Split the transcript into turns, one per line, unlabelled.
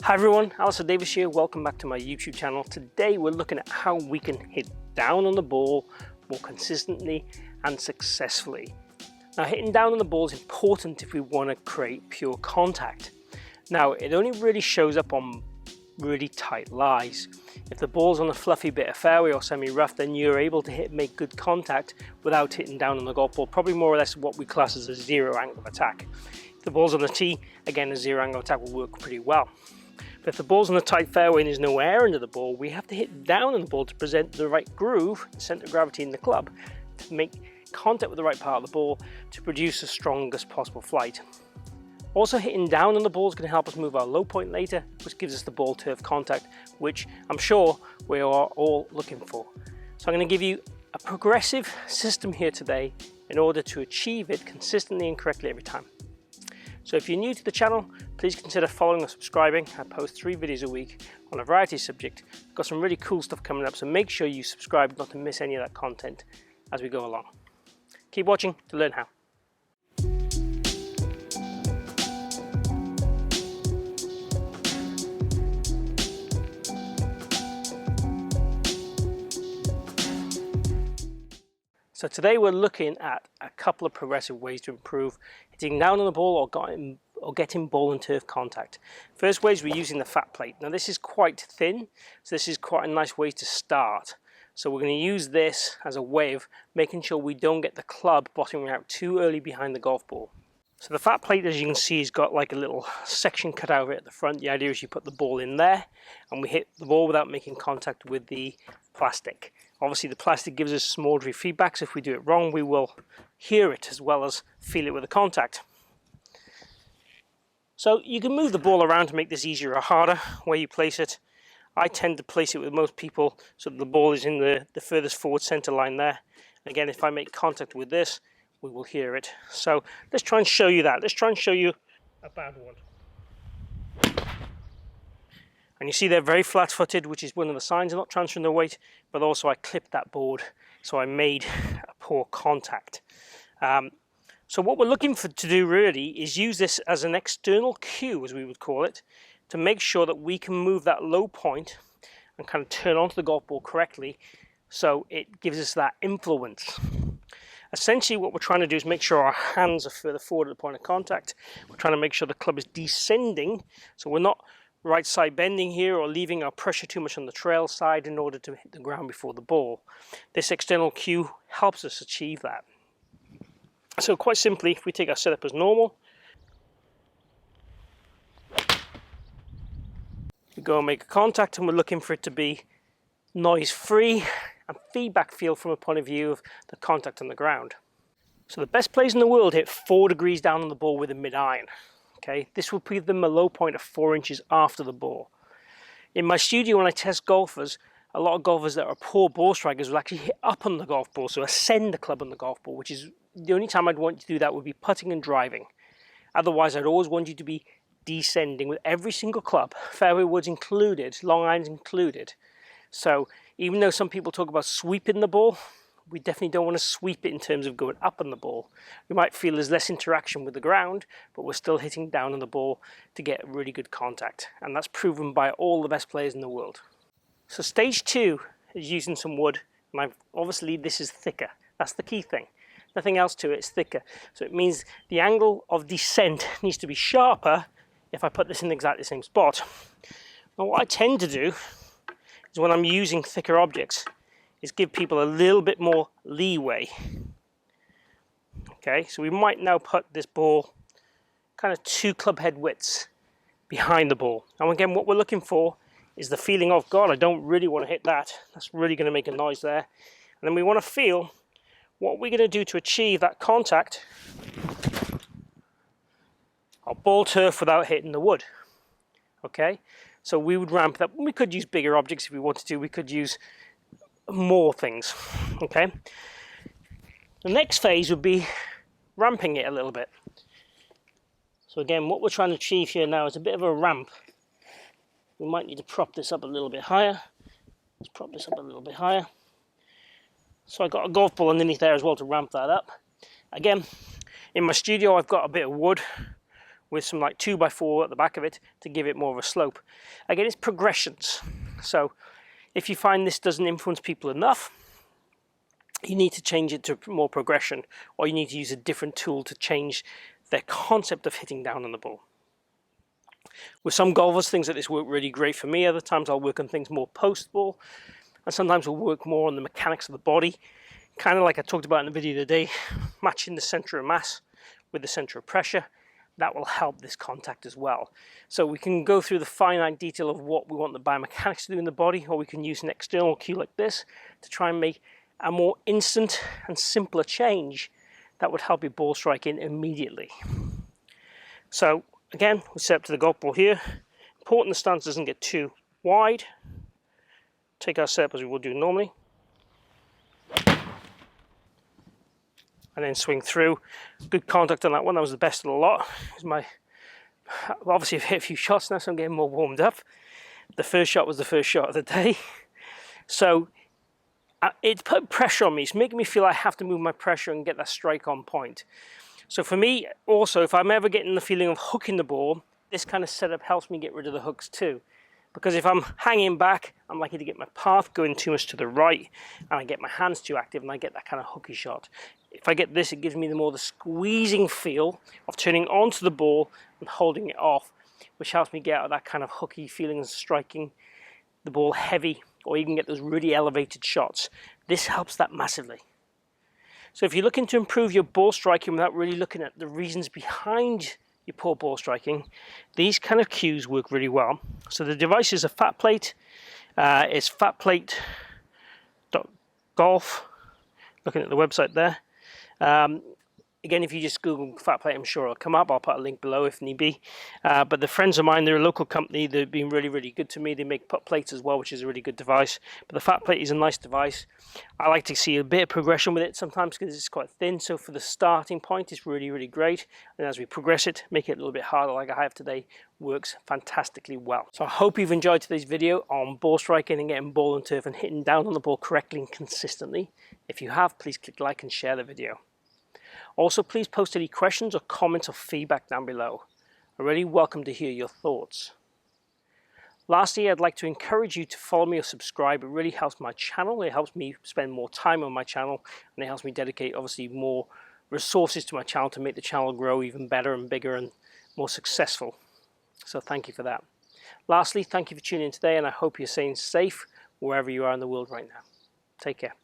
Hi everyone, Alistair Davies here. Welcome back to my YouTube channel. Today we're looking at how we can hit down on the ball more consistently and successfully. Now, hitting down on the ball is important if we want to create pure contact. Now, it only really shows up on really tight lies. If the ball's on a fluffy bit of fairway or semi-rough, then you're able to make good contact without hitting down on the golf ball, probably more or less what we class as a zero angle of attack. If the ball's on the tee, again, a zero angle attack will work pretty well. But if the ball's on a tight fairway and there's no air under the ball, we have to hit down on the ball to present the right groove, center of gravity in the club, to make contact with the right part of the ball to produce the strongest possible flight. Also, hitting down on the ball is going to help us move our low point later, which gives us the ball turf contact, which I'm sure we are all looking for. So I'm going to give you a progressive system here today in order to achieve it consistently and correctly every time. So if you're new to the channel, please consider following or subscribing. I post 3 videos a week on a variety of subjects. I've got some really cool stuff coming up, so make sure you subscribe not to miss any of that content as we go along. Keep watching to learn how. So today we're looking at a couple of progressive ways to improve hitting down on the ball or getting ball and turf contact. First way is we're using the fat plate. Now this is quite thin, so this is quite a nice way to start. So we're going to use this as a way of making sure we don't get the club bottoming out too early behind the golf ball. So the fat plate, as you can see, has got like a little section cut out of it at the front. The idea is you put the ball in there and we hit the ball without making contact with the plastic. Obviously the plastic gives us some auditory feedback, so if we do it wrong we will hear it as well as feel it with the contact. So you can move the ball around to make this easier or harder where you place it. I tend to place it with most people so that the ball is in the furthest forward center line there. Again, if I make contact with this, we will hear it. So let's try and show you that. Let's try and show you a bad one. And you see they're very flat-footed, which is one of the signs of not transferring the weight, but also I clipped that board, so I made a poor contact. So what we're looking to do really is use this as an external cue, as we would call it, to make sure that we can move that low point and kind of turn onto the golf ball correctly, so it gives us that influence. Essentially what we're trying to do is make sure our hands are further forward at the point of contact. We're trying to make sure the club is descending, so we're not right side bending here or leaving our pressure too much on the trail side in order to hit the ground before the ball. This external cue helps us achieve that. So quite simply, if we take our setup as normal, we go and make a contact and we're looking for it to be noise free and feedback feel from a point of view of the contact on the ground. So the best players in the world hit 4 degrees down on the ball with a mid-iron. Okay, this will give them a low point of 4 inches after the ball. In my studio when I test golfers, a lot of golfers that are poor ball strikers will actually hit up on the golf ball, so ascend the club on the golf ball, which is the only time I'd want you to do that would be putting and driving. Otherwise, I'd always want you to be descending with every single club, fairway woods included, long irons included. So even though some people talk about sweeping the ball, we definitely don't want to sweep it in terms of going up on the ball. We might feel there's less interaction with the ground, but we're still hitting down on the ball to get really good contact. And that's proven by all the best players in the world. So stage 2 is using some wood. And obviously this is thicker. That's the key thing. Nothing else to it, it's thicker. So it means the angle of descent needs to be sharper if I put this in exactly the same spot. Now what I tend to do is when I'm using thicker objects, is give people a little bit more leeway. Okay, so we might now put this ball kind of 2 club head widths behind the ball. And again, what we're looking for is the feeling of, God, I don't really want to hit that. That's really going to make a noise there. And then we want to feel what we're going to do to achieve that contact. Our ball turf without hitting the wood. Okay, so we would ramp that. We could use bigger objects if we wanted to. We could use more things. Okay, the next phase would be ramping it a little bit. So again, what we're trying to achieve here now is a bit of a ramp. We might need to prop this up a little bit higher. Let's prop this up a little bit higher. So I've got a golf ball underneath there as well to ramp that up. Again, in my studio I've got a bit of wood with some like 2x4 at the back of it to give it more of a slope. Again, it's progressions. So if you find this doesn't influence people enough, you need to change it to more progression, or you need to use a different tool to change their concept of hitting down on the ball. With some golfers, things like this work really great for me. Other times I'll work on things more post-ball, and sometimes we'll work more on the mechanics of the body, kind of like I talked about in the video today, matching the center of mass with the center of pressure. That will help this contact as well. So we can go through the finite detail of what we want the biomechanics to do in the body, or we can use an external cue like this to try and make a more instant and simpler change that would help your ball striking immediately. So again, we set up to the golf ball here. Important the stance doesn't get too wide. Take our setup as we would do normally. And then swing through. Good contact on that one. That was the best of the lot. Obviously I've hit a few shots now, so I'm getting more warmed up. The first shot was the first shot of the day. So it's put pressure on me. It's making me feel I have to move my pressure and get that strike on point. So for me, also, if I'm ever getting the feeling of hooking the ball, this kind of setup helps me get rid of the hooks too. Because if I'm hanging back, I'm likely to get my path going too much to the right, and I get my hands too active, and I get that kind of hooky shot. If I get this, it gives me the squeezing feel of turning onto the ball and holding it off, which helps me get out of that kind of hooky feeling and striking the ball heavy, or even get those really elevated shots. This helps that massively. So if you're looking to improve your ball striking without really looking at the reasons behind your poor ball striking, these kind of cues work really well. So the device is a fat plate. It's fatplate.golf. Looking at the website there. Again, if you just Google fat plate, I'm sure it'll come up. I'll put a link below if need be. But the friends of mine, they're a local company. They've been really, really good to me. They make putt plates as well, which is a really good device. But the fat plate is a nice device. I like to see a bit of progression with it sometimes because it's quite thin. So for the starting point, it's really, really great. And as we progress it, make it a little bit harder like I have today, works fantastically well. So I hope you've enjoyed today's video on ball striking and getting ball and turf and hitting down on the ball correctly and consistently. If you have, please click like and share the video. Also, please post any questions or comments or feedback down below. I really welcome to hear your thoughts. Lastly, I'd like to encourage you to follow me or subscribe. It really helps my channel. It helps me spend more time on my channel, and it helps me dedicate obviously more resources to my channel to make the channel grow even better and bigger and more successful. So thank you for that. Lastly, thank you for tuning in today, and I hope you're staying safe wherever you are in the world right now. Take care.